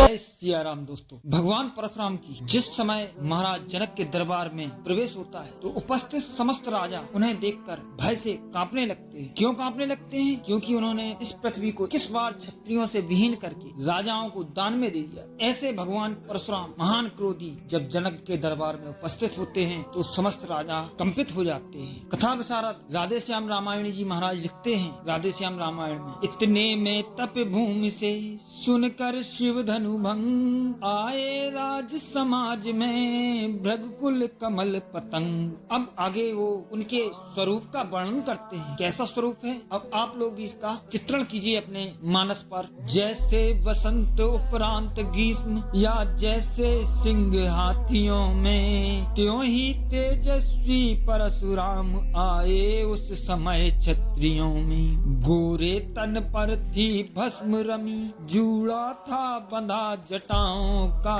जय सिया राम। दोस्तों, भगवान परशुराम की जिस समय महाराज जनक के दरबार में प्रवेश होता है तो उपस्थित समस्त राजा उन्हें देखकर भय से कांपने लगते हैं। क्यों कांपने लगते हैं? क्योंकि उन्होंने इस पृथ्वी को किस बार क्षत्रियों से विहीन करके राजाओं को दान में दे दिया। ऐसे भगवान परशुराम महान क्रोधी जब जनक के दरबार में उपस्थित होते हैं तो समस्त राजा कंपित हो जाते हैं। कथा विशारद राधे श्याम रामायण जी महाराज लिखते हैं राधे श्याम रामायण में, इतने में तप भूमि से सुनकर शिव धनु भंग आए राज समाज में भृगुकुल कमल पतंग। अब आगे वो उनके स्वरूप का वर्णन करते हैं। कैसा स्वरूप है, अब आप लोग भी इसका चित्रण कीजिए अपने मानस पर। जैसे वसंत उपरांत ग्रीष्म या जैसे सिंह हाथियों में, त्यों ही तेजस्वी परशुराम आए उस समय क्षत्रियों में। गोरे तन पर थी भस्म रमी, जूड़ा था बंधा जटाओं का,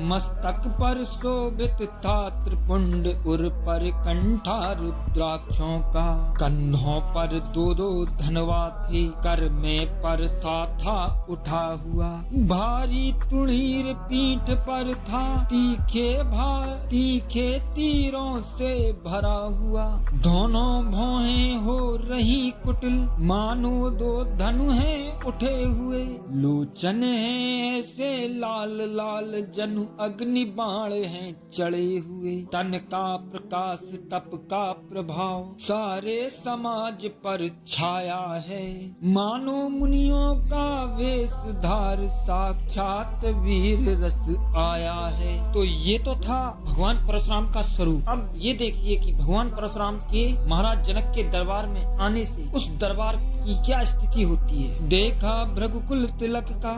मस्तक पर शोभित था त्रिपुंड उर पर कंठा रुद्राक्षों का। कंधों पर दो दो धनवा थे, कर में पर सा था उठा हुआ, भारी तुणीर पीठ पर था, तीखे तीरों से भरा हुआ। दोनों भौहें हो रही कुटिल, मानो दो धनु हैं उठे हुए। लोचन है ऐसे लाल लाल, जनु अग्नि बाण हैं चढ़े हुए। तन का प्रकाश तप का प्रभाव सारे समाज पर छाया है, मानो मुनियों का वेश धार साक्षात वीर रस आया है। तो ये तो था भगवान परशुराम का स्वरूप। अब ये देखिए कि भगवान परशुराम के महाराज जनक के दरबार में आने से उस दरबार की क्या स्थिति होती है। देखा भृगुकुल तिलक का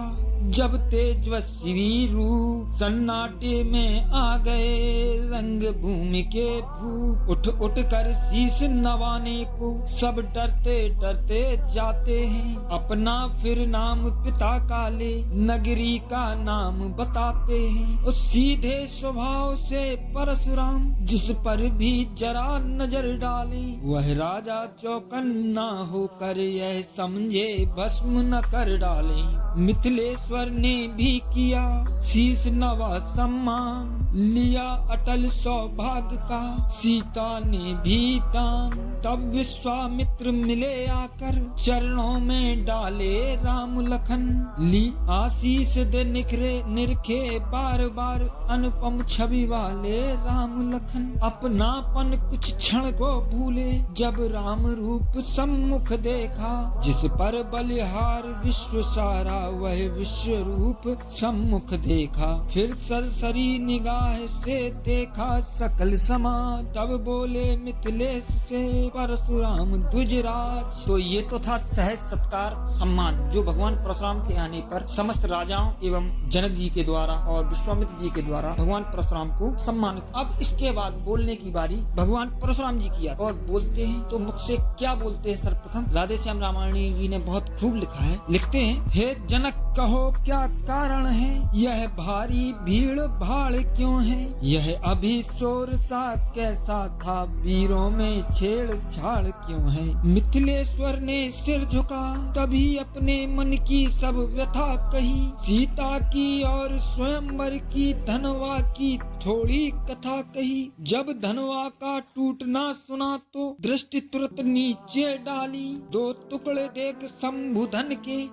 जब तेजस्वी रूप, सन्नाटे में आ गए रंग भूमि के भूप। उठ उठ कर शीश नवाने को सब डरते डरते जाते हैं, अपना फिर नाम पिता का ले नगरी का नाम बताते हैं। उस सीधे स्वभाव से परशुराम जिस पर भी जरा नजर डाले, वह राजा चौकन्ना होकर यह समझे भस्म न कर डाले। मिथिलेश्वर ने भी किया शीश नवा सम्मान, लिया अटल सौभाग्य का सीता ने भी दान। तब विश्वामित्र मिले आकर चरणों में डाले राम लखन, ली आशीष दे निरखे बार बार अनुपम छवि वाले राम लखन। अपनापन कुछ क्षण को भूले जब राम रूप सम्मुख देखा, जिस पर बलिहार विश्व सारा वह विश्व रूप सम्मुख देखा। फिर सरसरी निगाह से देखा सकल समाज, तब बोले मिथिलेश से परशुराम द्विजराज। तो ये तो था सहज सत्कार सम्मान जो भगवान परशुराम के आने पर समस्त राजाओं एवं जनक जी के द्वारा और विश्वामित्र जी के द्वारा भगवान परशुराम को सम्मानित। अब इसके बाद बोलने की बारी भगवान परशुराम जी की और बोलते हैं तो मुझसे क्या बोलते हैं। सर्वप्रथम राधे श्याम रामायणी जी ने बहुत खूब लिखा है। लिखते हैं, हे जनक कहो क्या कारण है, यह भारी भीड़ भाड़ क्यों है। यह अभी शोर सा कैसा था, वीरों में छेड़छाड़ क्यों है। मिथिलेश्वर ने सिर झुका तभी अपने मन की सब व्यथा कही, सीता की और स्वयंवर की धनवा की थोड़ी कथा कही। जब धनवा का टूटना सुना तो दृष्टि तुरंत नीचे डाली, दो टुकड़े देख शंभुधन के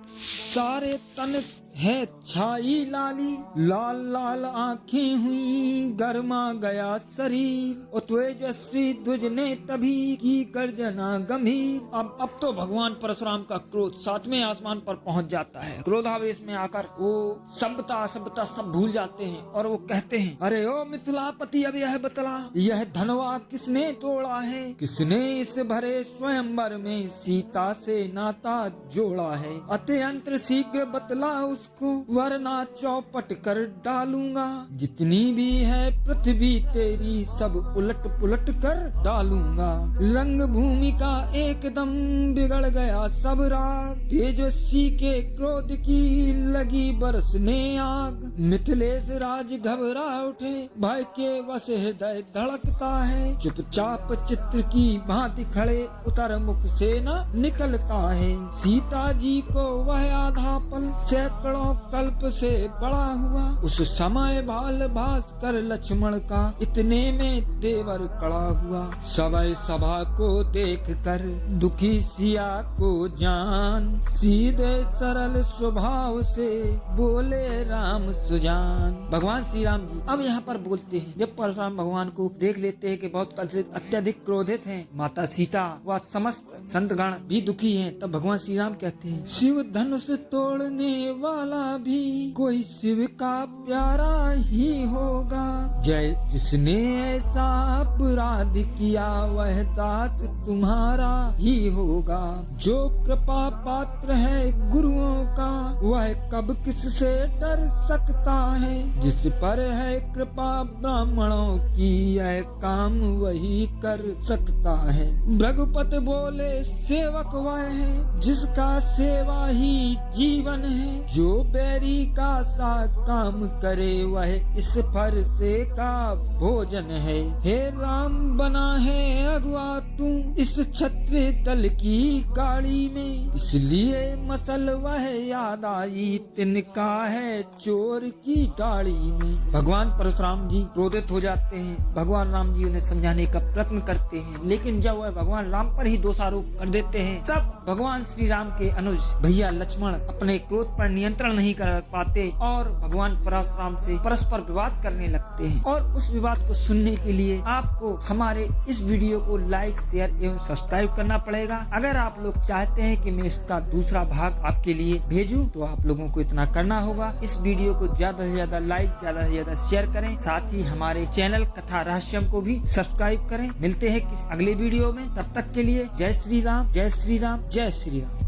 सारे तन है छाई लाली। लाल लाल आंखें हुई गर्मा गया शरीर, तेजस्वी ध्वज ने तभी की गर्जना गंभीर। अब तो भगवान परशुराम का क्रोध सातवें आसमान पर पहुंच जाता है। क्रोधावेश में आकर वो सभ्यता असभ्यता सब भूल जाते हैं और वो कहते हैं, अरे ओ मिथिलापति अब यह बतला, यह धनवा किसने तोड़ा है, किसने इस भरे स्वयंवर में सीता से नाता जोड़ा है। अत्यंत शीघ्र बतला उसको, वरना चौपट कर डालूंगा। जितनी भी है पृथ्वी तेरी सब उलट पुलट कर डालूंगा। रंग भूमि का एकदम बिगड़ गया सब राग, तेजस्वी के क्रोध की लगी बरसने आग। मिथिलेश राज घबरा उठे, भय के वश हृदय धड़कता है। चुपचाप चित्र की भांति खड़े उतर मुख से न निकलता है। सीता जी को वह आधा पल सैकड़ों सैकड़ों कल्प से बड़ा हुआ। उस समय बाल भास्कर लक्ष्मण का इतने में देवर खड़ा हुआ। सवै सभा को देख कर दुखी सिया को जान, सीधे सरल स्वभाव से बोले राम सुजान। भगवान श्री राम जी अब यहाँ पर बोलते हैं, जब परशुराम भगवान को देख लेते हैं कि बहुत अत्यधिक क्रोधित हैं, माता सीता व समस्त संतगण भी दुखी हैं, तब भगवान श्री राम कहते हैं, शिव धनुष तोड़ने वाला भी कोई शिव का प्यारा ही होगा। जय जिसने ऐसा अपराध किया वह दास तुम्हारा ही होगा। जो कृपा पात्र है गुरुओं का वह कब किससे डर सकता है। जिस पर है कृपा ब्राह्मणों की यह काम वही कर सकता है। भृगुपत बोले सेवक वह है जिसका सेवा ही जीवन है। जो बैरी का सा काम करे वह इस फरसे का भोजन है। हे राम बना है अगुआ तू इस क्षत्रिय दल की गाड़ी में, इसलिए मसल वह याद आई तिनका है चोर की दाढ़ी में। भगवान परशुराम जी क्रोधित हो जाते हैं। भगवान राम जी उन्हें समझाने का प्रयत्न करते हैं, लेकिन जब वह भगवान राम पर ही दोषारोप कर देते हैं, तब भगवान श्री राम के अनुज भैया लक्ष्मण अपने क्रोध पर नियंत्रण नहीं कर पाते और भगवान परशुराम से परस्पर विवाद करने लगते हैं। और उस विवाद को सुनने के लिए आपको हमारे इस वीडियो को लाइक, शेयर एवं सब्सक्राइब करना पड़ेगा। अगर आप लोग चाहते हैं कि मैं इसका दूसरा भाग आपके लिए भेजूं, तो आप लोगों को इतना करना होगा, इस वीडियो को ज्यादा से ज्यादा लाइक, ज्यादा से ज्यादा शेयर करें, साथ ही हमारे चैनल कथा रहस्यम को भी सब्सक्राइब करें। मिलते हैं किस अगले वीडियो में, तब तक के लिए जय श्री राम, जय श्री राम, जय श्री राम।